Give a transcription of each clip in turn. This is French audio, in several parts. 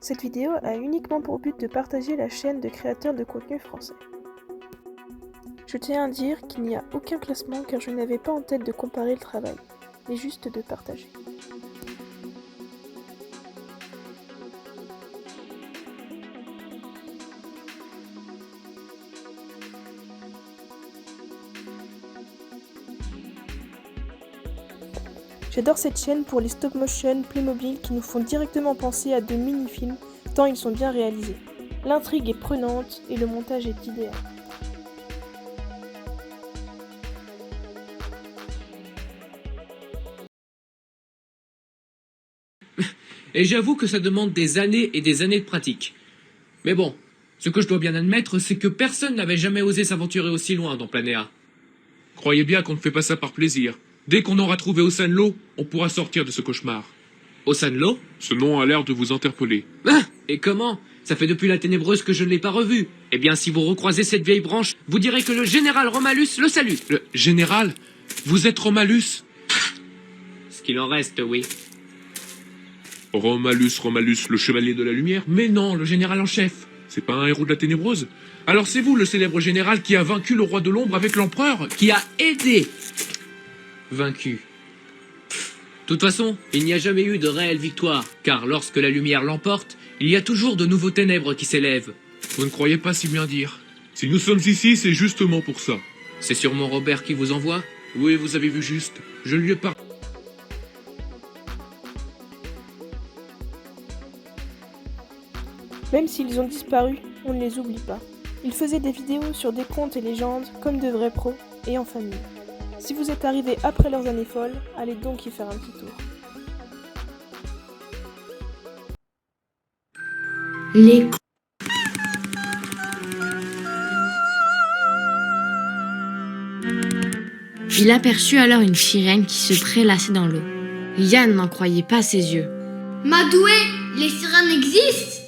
Cette vidéo a uniquement pour but de partager la chaîne de créateurs de contenu français. Je tiens à dire qu'il n'y a aucun classement car je n'avais pas en tête de comparer le travail, mais juste de partager. J'adore cette chaîne pour les stop-motion Playmobil qui nous font directement penser à de mini-films tant ils sont bien réalisés. L'intrigue est prenante et le montage est idéal. Et j'avoue que ça demande des années et des années de pratique. Mais bon, ce que je dois bien admettre, c'est que personne n'avait jamais osé s'aventurer aussi loin dans Planéa. Croyez bien qu'on ne fait pas ça par plaisir. Dès qu'on aura trouvé Osanlo, on pourra sortir de ce cauchemar. Osanlo ? Ce nom a l'air de vous interpeller. Ah, et comment ? Ça fait depuis la Ténébreuse que je ne l'ai pas revu. Eh bien, si vous recroisez cette vieille branche, vous direz que le général Romalus le salue. Le général ? Vous êtes Romalus ? Ce qu'il en reste, oui. Romalus, le chevalier de la lumière ? Mais non, le général en chef. C'est pas un héros de la Ténébreuse ? Alors c'est vous le célèbre général qui a vaincu le roi de l'ombre avec l'empereur ? Qui a aidé. Vaincu. De toute façon, il n'y a jamais eu de réelle victoire, car lorsque la lumière l'emporte, il y a toujours de nouveaux ténèbres qui s'élèvent. Vous ne croyez pas si bien dire. Si nous sommes ici, c'est justement pour ça. C'est sûrement Robert qui vous envoie ? Oui, vous avez vu juste. Je lui ai parlé. Même s'ils ont disparu, on ne les oublie pas. Ils faisaient des vidéos sur des contes et légendes comme de vrais pros et en famille. Si vous êtes arrivé après leurs années folles, allez donc y faire un petit tour. Les Il aperçut alors une sirène qui se prélassait dans l'eau. Yann n'en croyait pas ses yeux. Madoué, les sirènes existent?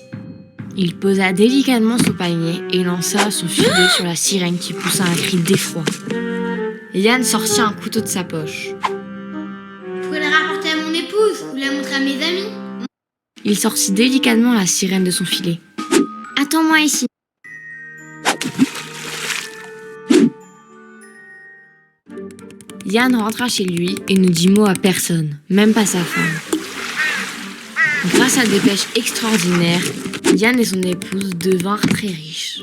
Il posa délicatement son panier et lança son filet sur la sirène qui poussa un cri d'effroi. Yann sortit un couteau de sa poche. Je pourrais la rapporter à mon épouse ou la montrer à mes amis. Il sortit délicatement la sirène de son filet. Attends-moi ici. Yann rentra chez lui et ne dit mot à personne, même pas sa femme. Grâce à des pêches extraordinaires, Yann et son épouse devinrent très riches.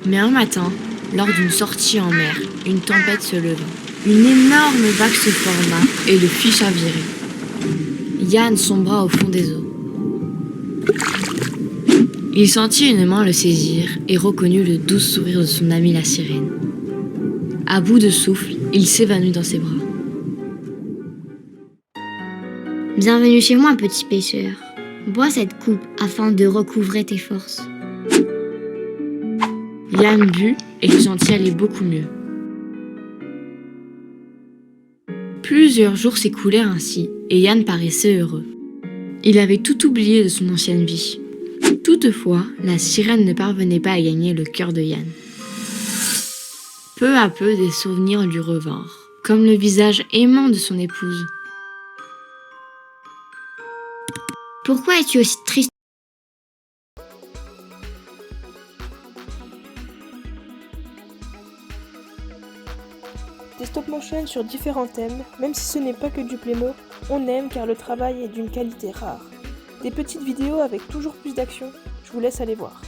Mais un matin, lors d'une sortie en mer, une tempête se leva. Une énorme vague se forma et le fit chavirer. Yann sombra au fond des eaux. Il sentit une main le saisir et reconnut le doux sourire de son amie la sirène. À bout de souffle, il s'évanouit dans ses bras. Bienvenue chez moi, petit pêcheur. Bois cette coupe afin de recouvrer tes forces. Yann but et se sentit aller beaucoup mieux. Plusieurs jours s'écoulèrent ainsi et Yann paraissait heureux. Il avait tout oublié de son ancienne vie. Toutefois, la sirène ne parvenait pas à gagner le cœur de Yann. Peu à peu, des souvenirs lui revinrent, comme le visage aimant de son épouse. Pourquoi es-tu aussi triste? Des stop-motion sur différents thèmes, même si ce n'est pas que du Playmo, on aime car le travail est d'une qualité rare. Des petites vidéos avec toujours plus d'action, je vous laisse aller voir.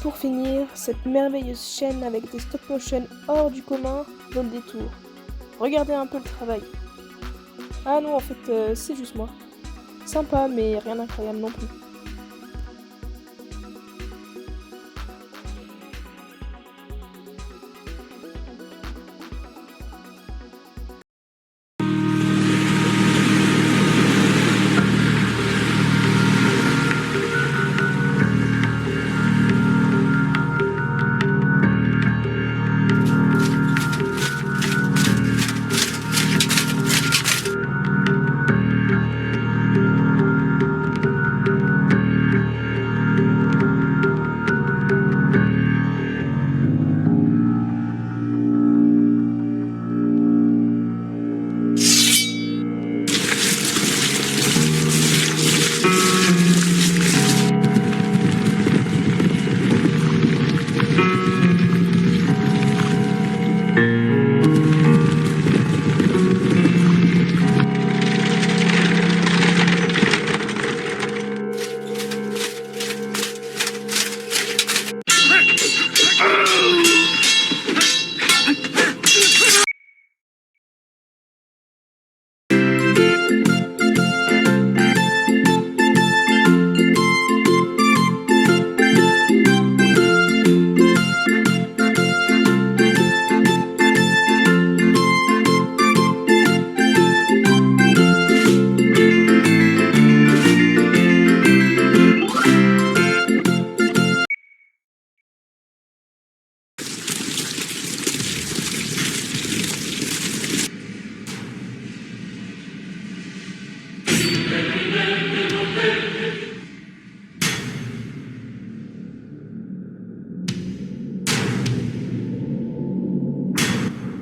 pour finir, cette merveilleuse chaîne avec des stop motion hors du commun vaut le détour. Regardez un peu le travail. Ah non, en fait, c'est juste moi. Sympa, mais rien d'incroyable non plus.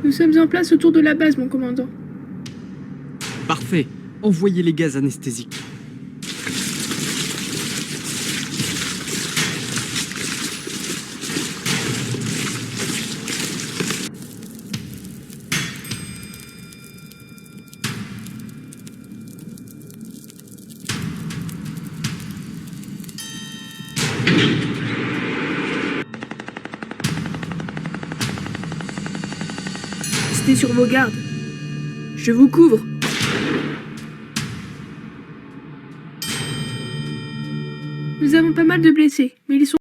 Nous sommes en place autour de la base, mon commandant. Parfait. Envoyez les gaz anesthésiques. Restez sur vos gardes. Je vous couvre. Nous avons pas mal de blessés, mais ils sont